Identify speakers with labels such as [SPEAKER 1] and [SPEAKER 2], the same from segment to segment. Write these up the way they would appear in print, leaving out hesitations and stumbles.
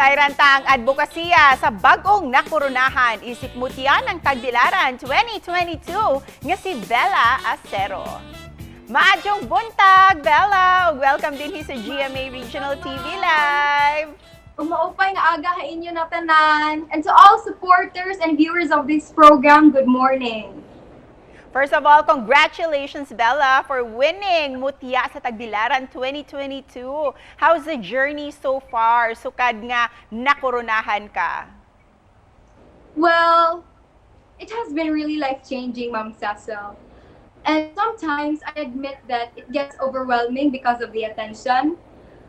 [SPEAKER 1] Sayran ang adbokasiya sa bagong nakoronahan isip Mutya ng Tagbilaran 2022 nga si Bella Acero. Maadjong buntag, Bella! Welcome din sa GMA Regional TV Live!
[SPEAKER 2] Umaupay nga aga ha inyo na tanan. And to all supporters and viewers of this program, good morning.
[SPEAKER 1] First of all, congratulations, Bella, for winning Mutya sa Tagbilaran 2022. How's the journey so far? Sukad nga nakoronahan ka.
[SPEAKER 2] Well, it has been really life-changing, Ma'am Cecil. And sometimes I admit that it gets overwhelming because of the attention.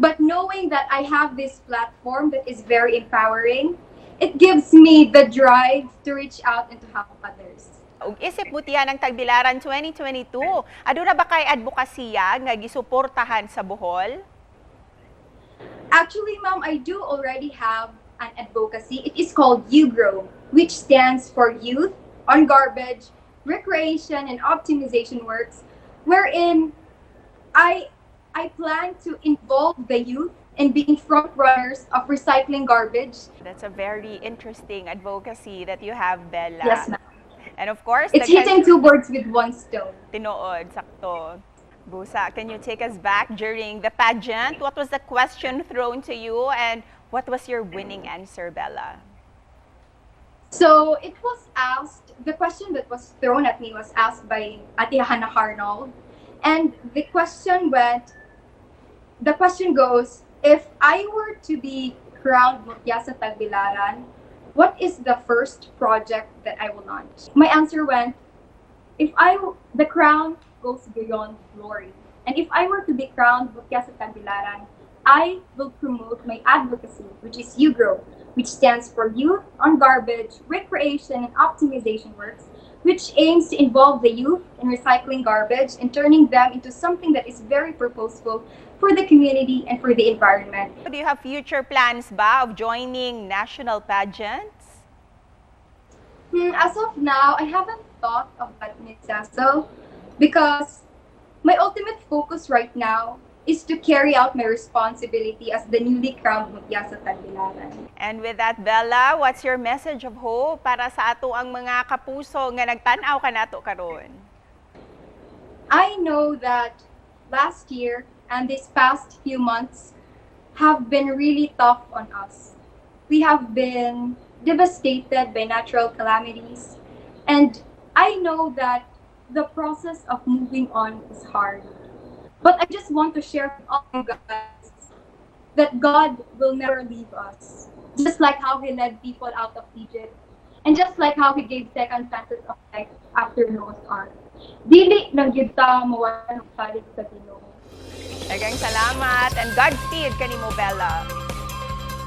[SPEAKER 2] But knowing that I have this platform that is very empowering, it gives me the drive to reach out and to help others.
[SPEAKER 1] Ug isip Mutya ng Tagbilaran 2022, aduna ba kay adbokasiya nga gisuportahan sa Bohol?
[SPEAKER 2] Actually, Ma'am, I do already have an advocacy. It is called YouGrow, which stands for Youth on Garbage, Recreation, and Optimization Works, wherein I plan to involve the youth in being front runners of recycling garbage.
[SPEAKER 1] That's a very interesting advocacy that you have, Bella.
[SPEAKER 2] Yes, ma'am.
[SPEAKER 1] And of course,
[SPEAKER 2] It's hitting two birds with one stone.
[SPEAKER 1] Tinuod, sakto. Busa, can you take us back during the pageant? What was the question thrown to you and what was your winning answer, Bella?
[SPEAKER 2] So it was asked, the question that was thrown at me was asked by Ate Hannah Arnold. And the question goes, if I were to be crowned Mutya sa Tagbilaran, what is the first project that I will launch? My answer went, the crown goes beyond glory. And if I were to be crowned Mutya sa Tagbilaran, I will promote my advocacy, which is YouGrow, which stands for Youth on Garbage, Recreation, and Optimization Works, which aims to involve the youth in recycling garbage and turning them into something that is very purposeful for the community and for the environment.
[SPEAKER 1] Do you have future plans ba of joining national pageants?
[SPEAKER 2] As of now, I haven't thought of that, Ms. Cecil, because my ultimate focus right now is to carry out my responsibility as the newly crowned Mutya sa Tagbilaran.
[SPEAKER 1] And with that, Bella, what's your message of hope para sa ato ang mga kapuso nga nagtanaw ka nato karon?
[SPEAKER 2] I know that last year and these past few months have been really tough on us. We have been devastated by natural calamities, and I know that the process of moving on is hard. But I just want to share with all you guys that God will never leave us. Just like how He led people out of Egypt, and just like how He gave second chances of life after Noah's Ark. Dili lang gyud ta mawalan og salig sa Ginoo.
[SPEAKER 1] Daghang salamat and Godspeed kanimo, Bella.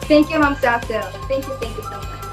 [SPEAKER 2] Thank you, Ma'am Cecil. Thank you so much.